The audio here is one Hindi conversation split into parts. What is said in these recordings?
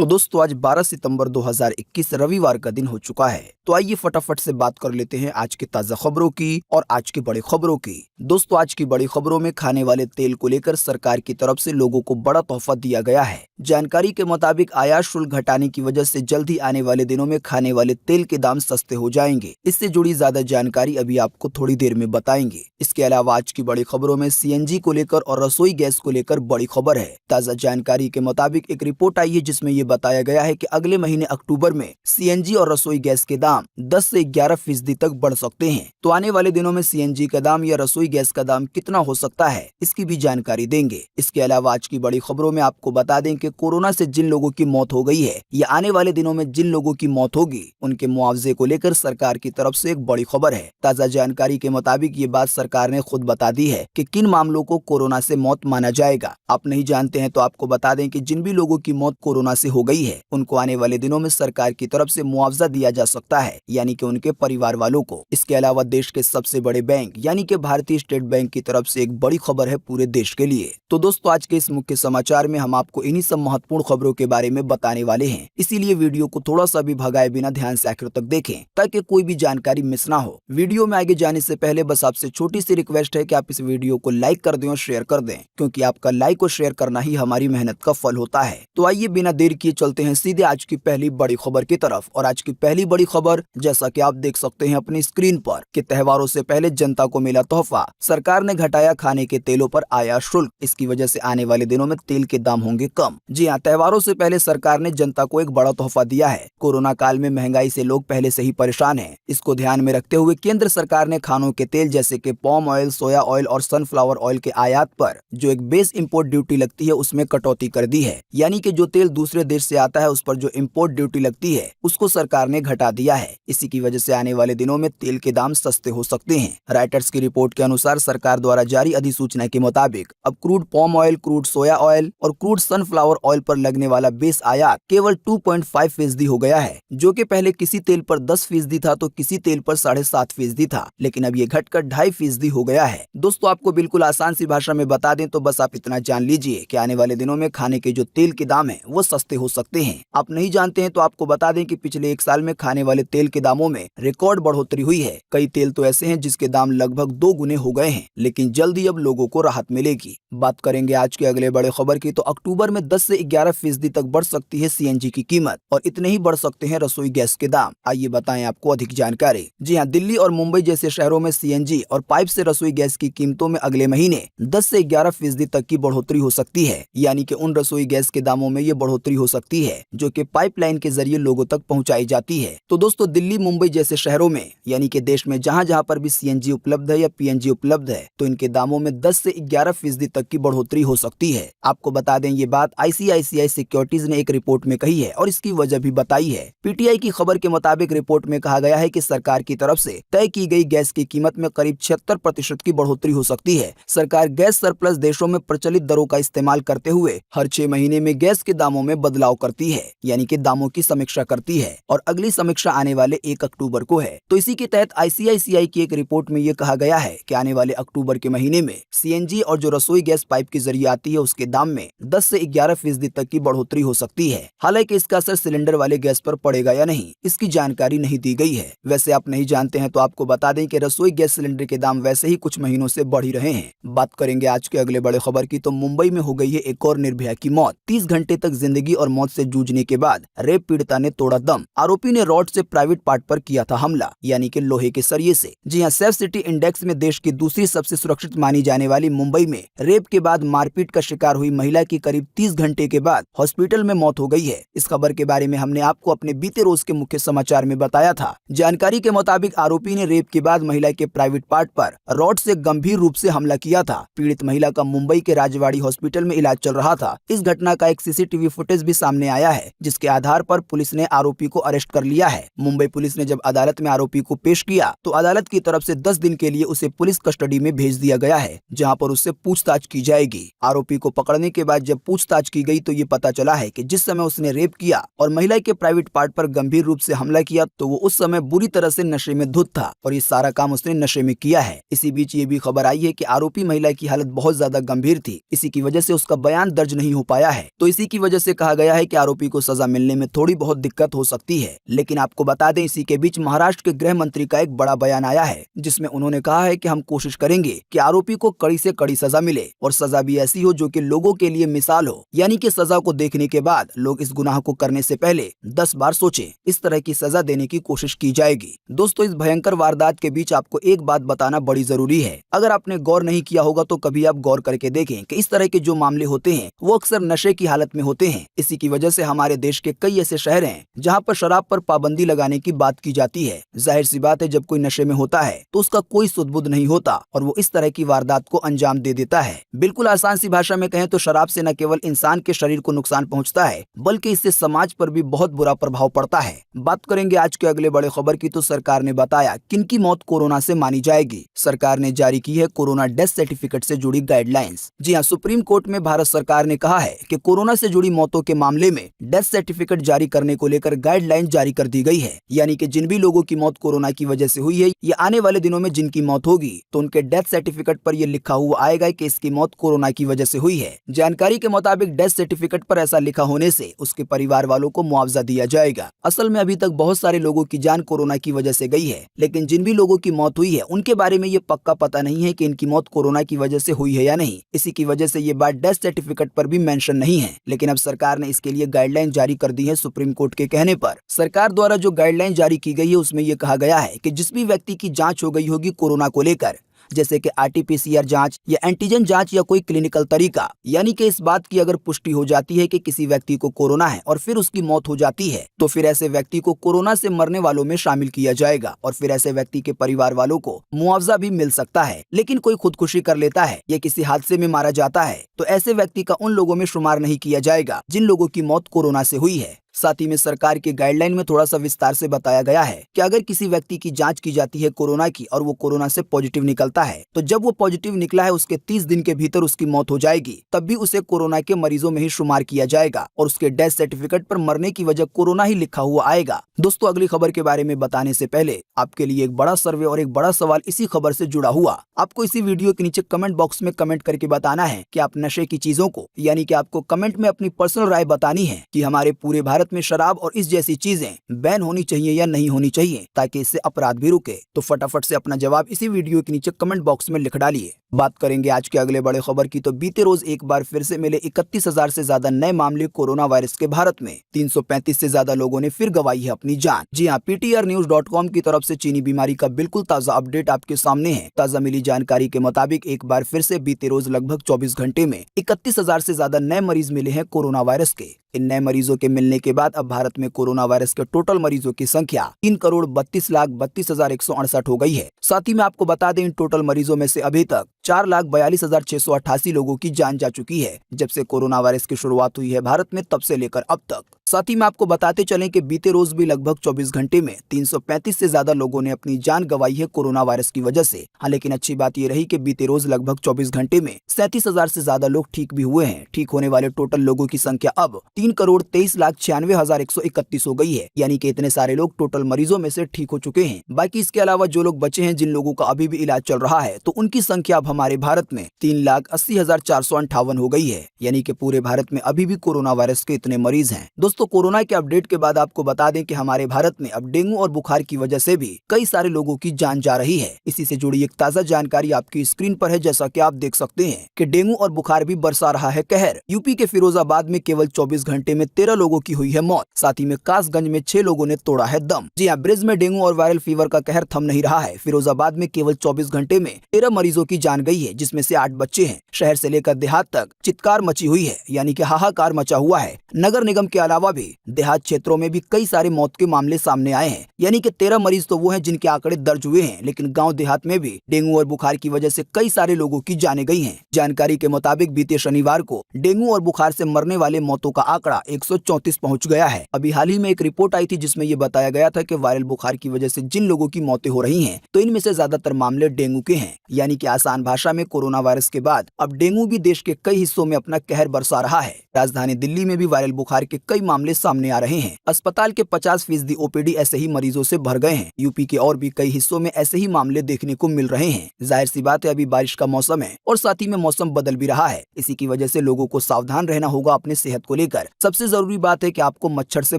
तो दोस्तों आज 12 सितंबर 2021 रविवार का दिन हो चुका है। तो आइए फटाफट से बात कर लेते हैं आज की ताजा खबरों की और आज की बड़ी खबरों की। दोस्तों आज की बड़ी खबरों में खाने वाले तेल को लेकर सरकार की तरफ से लोगों को बड़ा तोहफा दिया गया है। जानकारी के मुताबिक आयात शुल्क घटाने की वजह से जल्द ही आने वाले दिनों में खाने वाले तेल के दाम सस्ते हो जाएंगे। इससे जुड़ी ज्यादा जानकारी अभी आपको थोड़ी देर में बताएंगे। इसके अलावा आज की बड़ी खबरों में सीएनजी को लेकर और रसोई गैस को लेकर बड़ी खबर है। ताजा जानकारी के मुताबिक एक रिपोर्ट आई है जिसमें ये बताया गया है कि अगले महीने अक्टूबर में सीएनजी और रसोई गैस के दाम 10 से 11% तक बढ़ सकते हैं। तो आने वाले दिनों में सीएनजी का दाम या रसोई गैस का दाम कितना हो सकता है, इसकी भी जानकारी देंगे। इसके अलावा आज की बड़ी खबरों में आपको बता दें कि कोरोना से जिन लोगों की मौत हो गई है या आने वाले दिनों में जिन लोगों की मौत होगी उनके मुआवजे को लेकर सरकार की तरफ से एक बड़ी खबर है। ताजा जानकारी के मुताबिक ये बात सरकार ने खुद बता दी है कि किन मामलों को कोरोना से मौत माना जाएगा। आप नहीं जानते हैं तो आपको बता दें कि जिन भी लोगों की मौत कोरोना से हो गई है उनको आने वाले दिनों में सरकार की तरफ से मुआवजा दिया जा सकता है, यानी कि उनके परिवार वालों को। इसके अलावा देश के सबसे बड़े बैंक यानी कि भारतीय स्टेट बैंक की तरफ से एक बड़ी खबर है पूरे देश के लिए। तो दोस्तों आज के इस मुख्य समाचार में हम आपको इन्हीं सब महत्वपूर्ण खबरों के बारे में बताने वाले हैं, इसीलिए वीडियो को थोड़ा सा भी भगाए बिना ध्यान से आखिर तक देखें ताकि कोई भी जानकारी मिस ना हो। वीडियो में आगे जाने से पहले बस आपसे छोटी सी रिक्वेस्ट है कि आप इस वीडियो को लाइक कर दें और शेयर कर दें, क्योंकि आपका लाइक और शेयर करना ही हमारी मेहनत का फल होता है। तो आइए बिना देर किए चलते हैं सीधे आज की पहली बड़ी खबर की तरफ। और आज की पहली बड़ी खबर जैसा कि आप देख सकते हैं अपनी स्क्रीन पर कि त्योहारों से पहले जनता को मिला तोहफा, सरकार ने घटाया खाने के तेलों पर आयात शुल्क। इसकी वजह से आने वाले दिनों में तेल के दाम होंगे कम। जी हाँ, त्योहारों से पहले सरकार ने जनता को एक बड़ा तोहफा दिया है। कोरोना काल में महंगाई से लोग पहले से ही परेशान हैं। इसको ध्यान में रखते हुए केंद्र सरकार ने खानों के तेल जैसे कि पाम ऑयल, सोया ऑयल और सनफ्लावर ऑयल के आयात पर जो एक बेस इंपोर्ट ड्यूटी लगती है उसमें कटौती कर दी है। यानी कि जो तेल दूसरे देश से आता है उस पर जो इंपोर्ट ड्यूटी लगती है उसको सरकार ने घटा दिया है। इसी की वजह से आने वाले दिनों में तेल के दाम सस्ते हो सकते हैं। राइटर्स की रिपोर्ट के अनुसार सरकार द्वारा जारी अधिसूचना के मुताबिक अब क्रूड पाम ऑयल, क्रूड सोया ऑयल और क्रूड सनफ्लावर ऑयल पर लगने वाला बेस आयात केवल 2.5% हो गया है, जो कि पहले किसी तेल पर 10% था तो किसी तेल पर 7.5% था, लेकिन अब ये घटकर 2.5% हो गया है। दोस्तों आपको बिल्कुल आसान सी भाषा में बता दें तो बस आप इतना जान लीजिए कि आने वाले दिनों में खाने के जो तेल के दाम है वो सस्ते हो सकते हैं। आप नहीं जानते हैं तो आपको बता दें कि पिछले एक साल में खाने वाले तेल के दामों में रिकॉर्ड बढ़ोतरी हुई है। कई तेल तो ऐसे हैं जिसके दाम लगभग 2 गुने हो गए हैं, लेकिन जल्द ही अब लोगों को राहत मिलेगी। बात करेंगे आज के अगले बड़े खबर की तो अक्टूबर में 10 से 11% तक बढ़ सकती है सीएनजी की कीमत और इतने ही बढ़ सकते हैं रसोई गैस के दाम। आइए बताएं आपको अधिक जानकारी। जी हाँ, दिल्ली और मुंबई जैसे शहरों में सीएनजी और पाइप से रसोई गैस की कीमतों में अगले महीने 10 से 11% तक की बढ़ोतरी हो सकती है। यानी कि उन रसोई गैस के दामों में ये बढ़ोतरी हो सकती है जो कि पाइपलाइन के जरिए लोगों तक पहुंचाई जाती है। तो दोस्तों दिल्ली, मुंबई जैसे शहरों में यानी कि देश में जहां जहां पर भी सीएनजी उपलब्ध है या पीएनजी उपलब्ध है तो इनके दामों में 10 से 11% तक की बढ़ोतरी हो सकती है। आपको बता दें ये बात आईसीआईसीआई सिक्योरिटीज ने एक रिपोर्ट में कही है और इसकी वजह भी बताई है। पीटीआई की खबर के मुताबिक रिपोर्ट में कहा गया है कि सरकार की तरफ से तय की गई गैस की कीमत में करीब 76% की बढ़ोतरी हो सकती है। सरकार गैस सरप्लस देशों में प्रचलित दरों का इस्तेमाल करते हुए हर 6 महीने में गैस के दामों में बदलाव करती है, यानी कि दामों की समीक्षा करती है और अगली समीक्षा आने वाले 1 अक्टूबर को है। तो इसी के तहत आईसीआईसीआई की एक रिपोर्ट में ये कहा गया है कि आने वाले अक्टूबर के महीने में सीएनजी और जो रसोई गैस पाइप के जरिए आती है उसके दाम में 10 से 11% तक की बढ़ोतरी हो सकती है। हालांकि इसका असर सिलेंडर वाले गैस पर पड़ेगा या नहीं इसकी जानकारी नहीं दी गई है। वैसे आप नहीं जानते हैं तो आपको बता दें कि रसोई गैस सिलेंडर के दाम वैसे ही कुछ महीनों से बढ़ ही रहे हैं। बात करेंगे आज के अगले बड़े खबर की तो मुंबई में हो गई है एक और निर्भया की मौत। 30 घंटे तक जिंदगी और मौत से जूझने के बाद रेप पीड़िता ने तोड़ा दम। आरोपी ने रॉड से प्राइवेट पार्ट पर किया था हमला, यानी कि लोहे के सरिये से। जी हाँ, सेफ सिटी इंडेक्स में देश की दूसरी सबसे सुरक्षित मानी जाने वाली मुंबई में रेप के बाद मारपीट का शिकार हुई महिला की करीब 30 घंटे के बाद हॉस्पिटल में मौत हो गई है। इस खबर के बारे में हमने आपको अपने बीते रोज के मुख्य समाचार में बताया था। जानकारी के मुताबिक आरोपी ने रेप के बाद महिला के प्राइवेट पार्ट पर रॉड से गंभीर रूप से हमला किया था। पीड़ित महिला का मुंबई के राजवाड़ी हॉस्पिटल में इलाज चल रहा था। इस घटना का एक सीसीटीवी फुटेज भी सामने आया है जिसके आधार पर पुलिस ने आरोपी को अरेस्ट कर लिया है। मुंबई पुलिस ने जब अदालत में आरोपी को पेश किया तो अदालत की तरफ से 10 दिन के लिए उसे पुलिस कस्टडी में भेज दिया गया है, जहां पर उससे पूछताछ की जाएगी। आरोपी को पकड़ने के बाद जब पूछताछ की गई तो ये पता चला है कि जिस समय उसने रेप किया और महिला के प्राइवेट पार्ट पर गंभीर रूप से हमला किया तो वो उस समय बुरी तरह से नशे में धुत था और ये सारा काम उसने नशे में किया है। इसी बीच ये भी खबर आई है कि आरोपी महिला की हालत बहुत ज्यादा गंभीर थी, इसी की वजह से उसका बयान दर्ज नहीं हो पाया है। तो इसी की वजह से कहा गया गया है कि आरोपी को सजा मिलने में थोड़ी बहुत दिक्कत हो सकती है। लेकिन आपको बता दें, इसी के बीच महाराष्ट्र के गृह मंत्री का एक बड़ा बयान आया है, जिसमें उन्होंने कहा है कि हम कोशिश करेंगे कि आरोपी को कड़ी से कड़ी सजा मिले और सजा भी ऐसी हो जो कि लोगों के लिए मिसाल हो, यानी कि सजा को देखने के बाद लोग इस गुनाह को करने से पहले 10 बार सोचें। इस तरह की सजा देने की कोशिश की जाएगी। दोस्तों, इस भयंकर वारदात के बीच आपको एक बात बताना बड़ी जरूरी है। अगर आपने गौर नहीं किया होगा तो कभी आप गौर करके देखें कि इस तरह के जो मामले होते हैं वो अक्सर नशे की हालत में होते हैं। इसी की वजह से हमारे देश के कई ऐसे शहर हैं जहां पर शराब पर पाबंदी लगाने की बात की जाती है। जाहिर सी बात है, जब कोई नशे में होता है तो उसका कोई सुध-बुध नहीं होता और वो इस तरह की वारदात को अंजाम दे देता है। बिल्कुल आसान सी भाषा में कहें तो शराब से न केवल इंसान के शरीर को नुकसान पहुंचता है, बल्कि इससे समाज पर भी बहुत बुरा प्रभाव पड़ता है। बात करेंगे आज के अगले बड़े खबर की, तो सरकार ने बताया किनकी मौत कोरोना से मानी जाएगी। सरकार ने जारी की है कोरोना डेथ सर्टिफिकेट से जुड़ी गाइडलाइंस। जी हां, सुप्रीम कोर्ट में भारत सरकार ने कहा है कि कोरोना से जुड़ी मौतों के मामले में डेथ सर्टिफिकेट जारी करने को लेकर गाइडलाइन जारी कर दी गई है। यानी कि जिन भी लोगों की मौत कोरोना की वजह से हुई है या आने वाले दिनों में जिनकी मौत होगी तो उनके डेथ सर्टिफिकेट पर यह लिखा हुआ आएगा कि इसकी मौत कोरोना की वजह से हुई है। जानकारी के मुताबिक डेथ सर्टिफिकेट पर ऐसा लिखा होने से उसके परिवार वालों को मुआवजा दिया जाएगा। असल में अभी तक बहुत सारे लोगों की जान कोरोना की वजह से गई है, लेकिन जिन भी लोगों की मौत हुई है उनके बारे में ये पक्का पता नहीं है कि इनकी मौत कोरोना की वजह से हुई है या नहीं। इसी की वजह से ये बात डेथ सर्टिफिकेट पर भी मेंशन नहीं है। लेकिन अब सरकार ने इसके लिए गाइडलाइन जारी कर दी है सुप्रीम कोर्ट के कहने पर। सरकार द्वारा जो गाइडलाइन जारी की गई है उसमें यह कहा गया है कि जिस भी व्यक्ति की जांच हो गई होगी कोरोना को लेकर, जैसे कि RT-PCR जांच या एंटीजन जांच या कोई क्लिनिकल तरीका, यानी कि इस बात की अगर पुष्टि हो जाती है कि किसी व्यक्ति को कोरोना है और फिर उसकी मौत हो जाती है, तो फिर ऐसे व्यक्ति को कोरोना से मरने वालों में शामिल किया जाएगा और फिर ऐसे व्यक्ति के परिवार वालों को मुआवजा भी मिल सकता है। लेकिन कोई खुदकुशी कर लेता है या किसी हादसे में मारा जाता है तो ऐसे व्यक्ति का उन लोगों में शुमार नहीं किया जाएगा जिन लोगों की मौत कोरोना से हुई है। साथ ही में सरकार की गाइडलाइन में थोड़ा सा विस्तार से बताया गया है कि अगर किसी व्यक्ति की जांच की जाती है कोरोना की और वो कोरोना से पॉजिटिव निकलता है, तो जब वो पॉजिटिव निकला है उसके 30 दिन के भीतर उसकी मौत हो जाएगी, तब भी उसे कोरोना के मरीजों में ही शुमार किया जाएगा और उसके डेथ सर्टिफिकेट पर मरने की वजह कोरोना ही लिखा हुआ आएगा। दोस्तों, अगली खबर के बारे में बताने से पहले आपके लिए एक बड़ा सर्वे और एक बड़ा सवाल इसी खबर से जुड़ा हुआ। आपको इसी वीडियो के नीचे कमेंट बॉक्स में कमेंट करके बताना है कि आप नशे की चीजों को, यानी कि आपको कमेंट में अपनी पर्सनल राय बतानी है कि हमारे पूरे भारत में शराब और इस जैसी चीजें बैन होनी चाहिए या नहीं होनी चाहिए, ताकि इससे अपराध भी रुके। तो फटाफट से अपना जवाब इसी वीडियो के नीचे कमेंट बॉक्स में लिख डालिए। बात करेंगे आज के अगले बड़े खबर की, तो बीते रोज एक बार फिर से मिले 31,000 से ज्यादा नए मामले कोरोना वायरस के। भारत में 335 से ज्यादा लोगों ने फिर गंवाई है अपनी जान। जी हां, PTRnews.com की तरफ से चीनी बीमारी का बिल्कुल ताजा अपडेट आपके सामने है। ताजा मिली जानकारी के मुताबिक एक बार फिर से बीते रोज लगभग 24 घंटे में 31,000 से ज्यादा नए मरीज मिले हैं कोरोना वायरस के। इन नए मरीजों के मिलने के बाद अब भारत में कोरोना वायरस के टोटल मरीजों की संख्या 3,32,32,168 हो गई है। साथ ही में आपको बता दें, इन टोटल मरीजों में से अभी तक 4,42,688 लोगों की जान जा चुकी है। जब से कोरोना वायरस की शुरुआत हुई है भारत में, तब से लेकर अब तक। साथ ही में आपको बताते चलें कि बीते रोज भी लगभग 24 घंटे में 335 से ज्यादा लोगों ने अपनी जान गंवाई है कोरोना वायरस की वजह से। हाँ, लेकिन अच्छी बात ये रही कि बीते रोज लगभग 24 घंटे में 37,000 से ज्यादा लोग ठीक भी हुए हैं। ठीक होने वाले टोटल लोगों की संख्या अब 3,23,96,131 हो गई है, यानी कि इतने सारे लोग टोटल मरीजों में से ठीक हो चुके हैं। बाकी इसके अलावा जो लोग बचे हैं, जिन लोगों का अभी भी इलाज चल रहा है, तो उनकी संख्या अब हमारे भारत में 3,80,458 हो गई है, यानी कि पूरे भारत में अभी भी कोरोना वायरस के इतने मरीज हैं। दोस्तों, कोरोना के अपडेट के बाद आपको बता दें कि हमारे भारत में अब डेंगू और बुखार की वजह से भी कई सारे लोगों की जान जा रही है। इसी से जुड़ी एक ताजा जानकारी आपकी स्क्रीन पर है। जैसा कि आप देख सकते हैं कि डेंगू और बुखार भी बरसा रहा है कहर। यूपी के फिरोजाबाद में केवल 24 घंटे में 13 लोगों की हुई है मौत। साथ ही में कासगंज में 6 लोगों ने तोड़ा है दम। जी हां, ब्रिज में डेंगू और वायरल फीवर का कहर थम नहीं रहा है। फिरोजाबाद में केवल 24 घंटे में 13 मरीजों की जान गई है, जिसमें से 8 बच्चे हैं। शहर से लेकर देहात तक चित्कार मची हुई है, यानी कि हाहाकार मचा हुआ है। नगर निगम के अलावा भी देहात क्षेत्रों में भी कई सारे मौत के मामले सामने आए हैं, यानी कि 13 मरीज तो वो हैं जिनके आंकड़े दर्ज हुए हैं, लेकिन गांव देहात में भी डेंगू और बुखार की वजह से कई सारे लोगों की जानें गई हैं। जानकारी के मुताबिक बीते शनिवार को डेंगू और बुखार से मरने वाले मौतों का आंकड़ा 134 पहुंच गया है। अभी हाल ही में एक रिपोर्ट आई थी जिसमें यह बताया गया था कि वायरल बुखार की वजह से जिन लोगों की मौतें हो रही हैं, तो इनमें से ज्यादातर मामले डेंगू के हैं। यानी कि आसान भाषा में कोरोना वायरस के बाद अब डेंगू भी देश के कई हिस्सों में अपना कहर बरसा रहा है। राजधानी दिल्ली में भी वायरल बुखार के कई मामले सामने आ रहे हैं। अस्पताल के 50% OPD ऐसे ही मरीजों से भर गए हैं। यूपी के और भी कई हिस्सों में ऐसे ही मामले देखने को मिल रहे हैं। जाहिर सी बात है, अभी बारिश का मौसम है और साथ ही में मौसम बदल भी रहा है। इसी की वजह से लोगों को सावधान रहना होगा अपने सेहत को लेकर। सबसे जरूरी बात है कि आपको मच्छर से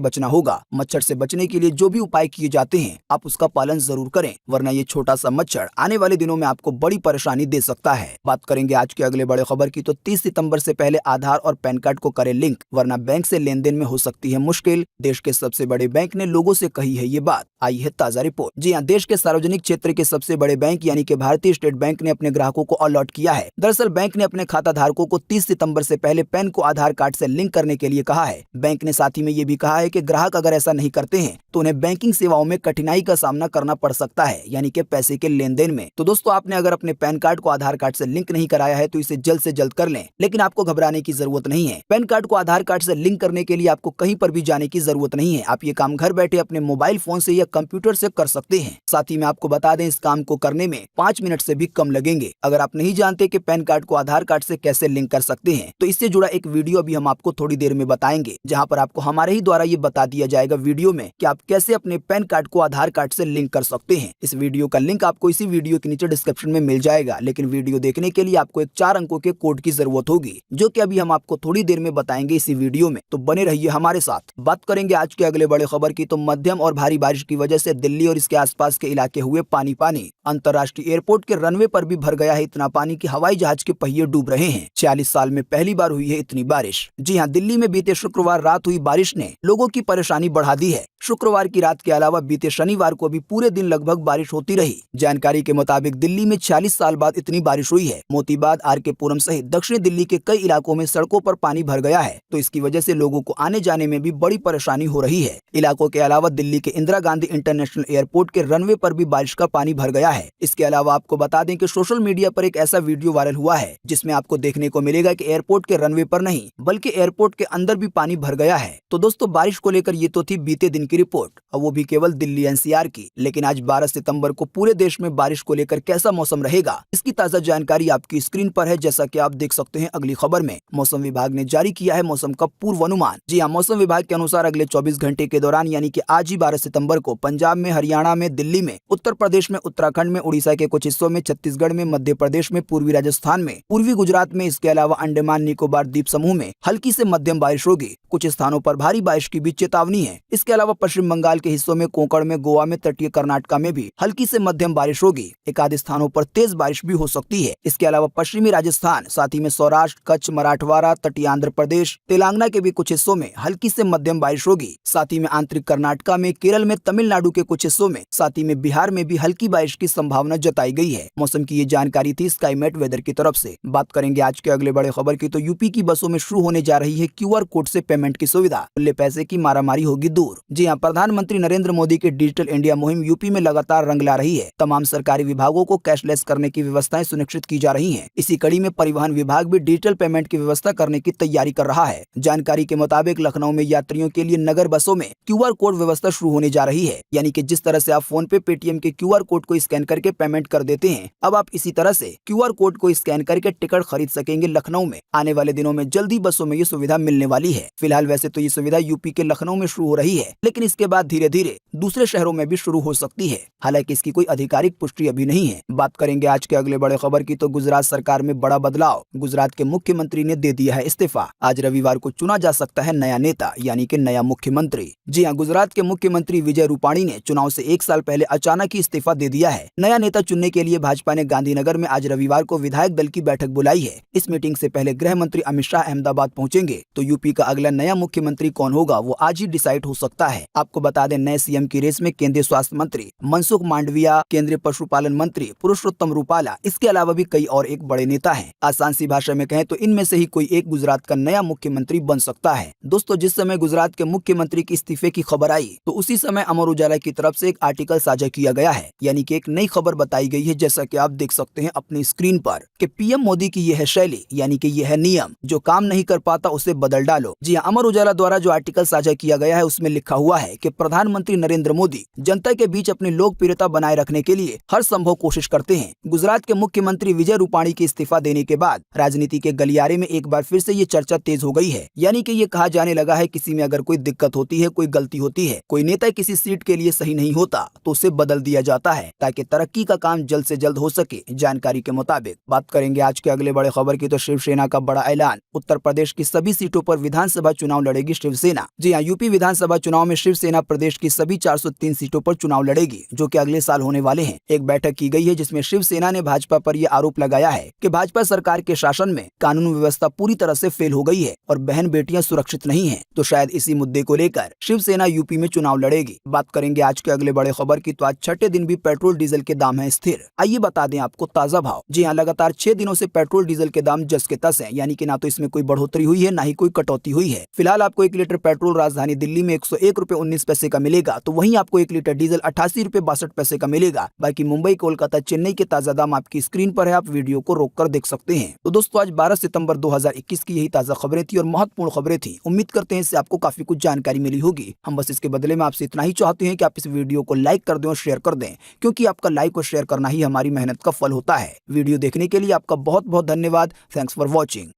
बचना होगा। मच्छर से बचने के लिए जो भी उपाय किए जाते हैं आप उसका पालन जरूर करें, वरना ये छोटा सा मच्छर आने वाले दिनों में आपको बड़ी परेशानी दे सकता है। बात करेंगे आज के अगले बड़े खबर की तो 30 सितंबर से पहले आधार और पैन कार्ड को करें लिंक, वरना बैंक से लेन देन में हो सकती है मुश्किल। देश के सबसे बड़े बैंक ने लोगों से कही है ये बात। आई है ताजा रिपोर्ट। जी हाँ, देश के सार्वजनिक क्षेत्र के सबसे बड़े बैंक यानी कि भारतीय स्टेट बैंक ने अपने ग्राहकों को अलर्ट किया है। दरअसल बैंक ने अपने खाता धारकों को 30 सितंबर से पहले पैन को आधार कार्ड से लिंक करने के लिए कहा है। बैंक ने साथ ही में ये भी कहा है कि ग्राहक अगर ऐसा नहीं करते हैं तो उन्हें बैंकिंग सेवाओं में कठिनाई का सामना करना पड़ सकता है, यानी कि पैसे के लेन देन में। तो दोस्तों, आपने अगर अपने पैन कार्ड को आधार कार्ड से लिंक नहीं कराया है तो इसे जल्द से जल्द कर लें, लेकिन आपको घबराने की जरूरत नहीं है। पैन कार्ड को आधार कार्ड से लिंक करने के लिए आपको कहीं पर भी जाने की जरूरत नहीं है। आप ये काम घर बैठे अपने मोबाइल फोन से या कंप्यूटर से कर सकते हैं। साथ ही में आपको बता दें, इस काम को करने में 5 मिनट से भी कम लगेंगे। अगर आप नहीं जानते कि पैन कार्ड को आधार कार्ड से कैसे लिंक कर सकते हैं तो इससे जुड़ा एक वीडियो अभी हम आपको थोड़ी देर में बताएंगे, जहां पर आपको हमारे ही द्वारा ये बता दिया जाएगा वीडियो में कि आप कैसे अपने पैन कार्ड को आधार कार्ड से लिंक कर सकते हैं। इस वीडियो का लिंक आपको इसी वीडियो के नीचे डिस्क्रिप्शन में मिल जाएगा, लेकिन वीडियो देखने के लिए आपको एक 4 अंकों के कोड की जरूरत होगी, जो कि अभी हम आपको थोड़ी देर में बताएंगे इसी वीडियो में। तो बने रहिए हमारे साथ। बात करेंगे आज के अगले बड़े खबर की तो मध्यम और भारी बारिश की वजह से दिल्ली और इसके आसपास के इलाके हुए पानी पानी। अंतर्राष्ट्रीय एयरपोर्ट के रनवे पर भी भर गया है इतना पानी कि हवाई जहाज के पहिए डूब रहे हैं। 46 साल में पहली बार हुई है इतनी बारिश। जी हाँ, दिल्ली में बीते शुक्रवार रात हुई बारिश ने लोगों की परेशानी बढ़ा दी है। शुक्रवार की रात के अलावा बीते शनिवार को भी पूरे दिन लगभग बारिश होती रही। जानकारी के मुताबिक दिल्ली में 46 साल बाद इतनी बारिश हुई है। मोतीबाग, आरके पुरम सहित दक्षिणी दिल्ली के कई इलाकों में सड़कों पर पानी भर गया है, तो इसकी वजह से लोगों को आने जाने में भी बड़ी परेशानी हो रही है। इलाकों के अलावा दिल्ली के इंदिरा गांधी इंटरनेशनल एयरपोर्ट के रनवे पर भी बारिश का पानी भर गया है। इसके अलावा आपको बता दें कि सोशल मीडिया पर एक ऐसा वीडियो वायरल हुआ है जिसमें आपको देखने को मिलेगा कि एयरपोर्ट के रनवे पर नहीं बल्कि एयरपोर्ट के अंदर भी पानी भर गया है। तो दोस्तों, बारिश को लेकर ये तो थी बीते दिन की रिपोर्ट, और वो भी केवल दिल्ली एनसीआर की। लेकिन आज 12 सितंबर को पूरे देश में बारिश को लेकर कैसा मौसम रहेगा, इसकी ताजा जानकारी आपकी स्क्रीन पर है। जैसा कि आप देख सकते हैं अगली खबर में, मौसम विभाग ने जारी किया है मौसम का पूर्वानुमान। जी हाँ, मौसम विभाग के अनुसार अगले 24 घंटे के दौरान यानी कि आज ही 12 सितंबर को पंजाब में, हरियाणा में, दिल्ली में, उत्तर प्रदेश में, उत्तराखंड में, उड़ीसा के कुछ हिस्सों में, छत्तीसगढ़ में, मध्य प्रदेश में, पूर्वी राजस्थान में, पूर्वी गुजरात में, इसके अलावा अंडमान निकोबार द्वीप समूह में हल्की से मध्यम बारिश होगी। कुछ स्थानों पर भारी बारिश की भी चेतावनी है। इसके अलावा पश्चिम बंगाल के हिस्सों में, कोंकण में, गोवा में, तटीय कर्नाटक में भी हल्की से मध्यम बारिश होगी। एक आध स्थानों पर तेज बारिश भी हो सकती है। इसके अलावा पश्चिमी राजस्थान, साथ ही में सौराष्ट्र, कच्छ, मराठवाड़ा, तटीय आंध्र प्रदेश, तेलंगाना के भी कुछ हिस्सों में हल्की से मध्यम बारिश होगी। साथ ही में आंतरिक कर्नाटक में, केरल में, तमिलनाडु के कुछ हिस्सों में, साथ ही में बिहार में भी हल्की बारिश की संभावना जताई गई है। मौसम की ये जानकारी थी स्काईमेट वेदर की तरफ से। बात करेंगे आज के अगले बड़े खबर की तो यूपी की बसों में शुरू होने जा रही है क्यूआर कोड से पेमेंट की सुविधा। खुले पैसे की मारामारी होगी दूर। जी हाँ, प्रधानमंत्री नरेंद्र मोदी की डिजिटल इंडिया मुहिम यूपी में लगातार रंग ला रही है। तमाम सरकारी विभागों को कैशलेस करने की व्यवस्थाएं सुनिश्चित की जा रही हैं। इसी कड़ी में परिवहन विभाग भी डिजिटल पेमेंट की व्यवस्था करने की तैयारी कर रहा है। जानकारी के मुताबिक लखनऊ में यात्रियों के लिए नगर बसों में क्यूआर कोड व्यवस्था शुरू होने जा रही है, यानी कि जिस तरह से आप फोन पे, पेटीएम के क्यूआर कोड को स्कैन करके पेमेंट कर देते हैं, अब आप इसी तरह से क्यूआर कोड को स्कैन करके टिकट खरीद सकेंगे लखनऊ में। आने वाले दिनों में जल्दी बसों में ये सुविधा मिलने वाली है। फिलहाल वैसे तो ये सुविधा यूपी के लखनऊ में शुरू हो रही है, लेकिन इसके बाद धीरे धीरे दूसरे शहरों में भी शुरू हो सकती है। हालांकि इसकी कोई आधिकारिक पुष्टि अभी नहीं है। बात करेंगे आज के अगले बड़े खबर की तो गुजरात सरकार में बड़ा बदलाव। गुजरात के मुख्यमंत्री ने दे दिया है इस्तीफा। आज रविवार को चुना जा सकता है नया नेता, यानी कि नया मुख्यमंत्री। जी हाँ, गुजरात के मुख्यमंत्री विजय रूपाणी ने चुनाव से 1 साल पहले अचानक ही इस्तीफा दे दिया है। नया नेता चुनने के लिए भाजपा ने गांधीनगर में आज रविवार को विधायक दल की बैठक बुलाई है। इस मीटिंग से पहले गृह मंत्री अमित शाह अहमदाबाद पहुंचेंगे, तो यूपी का अगला नया मुख्यमंत्री कौन होगा वो आज ही डिसाइड हो सकता है। आपको बता दें, नए सीएम की रेस में केंद्रीय स्वास्थ्य मंत्री मनसुख मांडविया, केंद्रीय पशुपालन मंत्री पुरुषोत्तम रूपाला, इसके अलावा भी कई और एक बड़े नेता हैं। आसान सी भाषा में कहें तो इनमें से ही कोई एक गुजरात का नया मुख्यमंत्री बन सकता है। दोस्तों, जिस समय गुजरात के मुख्यमंत्री के इस्तीफे की खबर आई तो उसी समय अमर उजाला की तरफ से एक आर्टिकल साझा किया गया है, यानी कि एक नई खबर बताई गई है। जैसा कि आप देख सकते हैं अपनी स्क्रीन पर कि पीएम मोदी की यह है शैली, यानी कि यह है नियम, जो काम नहीं कर पाता उसे बदल डालो। जी हाँ, अमर उजाला द्वारा जो आर्टिकल साझा किया गया है उसमें लिखा हुआ है कि प्रधानमंत्री नरेंद्र मोदी जनता के बीच अपनी लोकप्रियता बनाए रखने के लिए हर संभव कोशिश करते हैं। गुजरात के मुख्यमंत्री विजय रूपाणी के इस्तीफा देने के बाद राजनीति के गलियारे में एक बार फिर से ये चर्चा तेज हो गई है, यानी कि ये कहा जाने लगा है किसी में अगर कोई दिक्कत होती है, कोई गलती होती है, कोई नेता किसी सीट के लिए सही नहीं होता तो उसे बदल दिया जाता है ताकि तरक्की का काम जल्द से जल्द हो सके। जानकारी के मुताबिक बात करेंगे आज के अगले बड़े खबर की तो शिवसेना का बड़ा ऐलान। उत्तर प्रदेश की सभी सीटों पर विधानसभा विधानसभा चुनाव लड़ेगी शिवसेना। जी हाँ, यूपी विधानसभा चुनाव में शिवसेना प्रदेश की सभी 403 सीटों पर चुनाव लड़ेगी, जो कि अगले साल होने वाले हैं। एक बैठक की गई है जिसमें शिवसेना ने भाजपा पर यह आरोप लगाया है कि भाजपा सरकार के शासन में कानून व्यवस्था पूरी तरह से फेल हो गई है और बहन बेटियां सुरक्षित नहीं हैं। तो शायद इसी मुद्दे को लेकर शिवसेना यूपी में चुनाव लड़ेगी। बात करेंगे आज के अगले बड़े खबर की, तो आज छठे दिन भी पेट्रोल डीजल के दाम है स्थिर। आइए बता दें आपको ताजा भाव। जी हाँ, लगातार 6 दिनों से पेट्रोल डीजल के दाम जस के तस है, यानी कि ना तो इसमें कोई बढ़ोतरी हुई है ना ही कोई कटौती हुई है। फिलहाल आपको 1 लीटर पेट्रोल राजधानी दिल्ली में 101 रुपए 19 पैसे का मिलेगा, तो वहीं आपको 1 लीटर डीजल 88 रुपए 62 पैसे का मिलेगा। बाकी मुंबई, कोलकाता, चेन्नई के ताजा दाम आपकी स्क्रीन पर है, आप वीडियो को रोककर देख सकते हैं। तो दोस्तों, आज 12 सितंबर 2021 की यही ताजा खबरें थी और महत्वपूर्ण खबरें थी। उम्मीद करते हैं इससे आपको काफी कुछ जानकारी मिली होगी। हम बस इसके बदले में आपसे इतना ही चाहते हैं कि आप इस वीडियो को लाइक कर दें और शेयर कर दें, क्योंकि आपका लाइक और शेयर करना ही हमारी मेहनत का फल होता है। वीडियो देखने के लिए आपका बहुत बहुत धन्यवाद। Thanks for watching.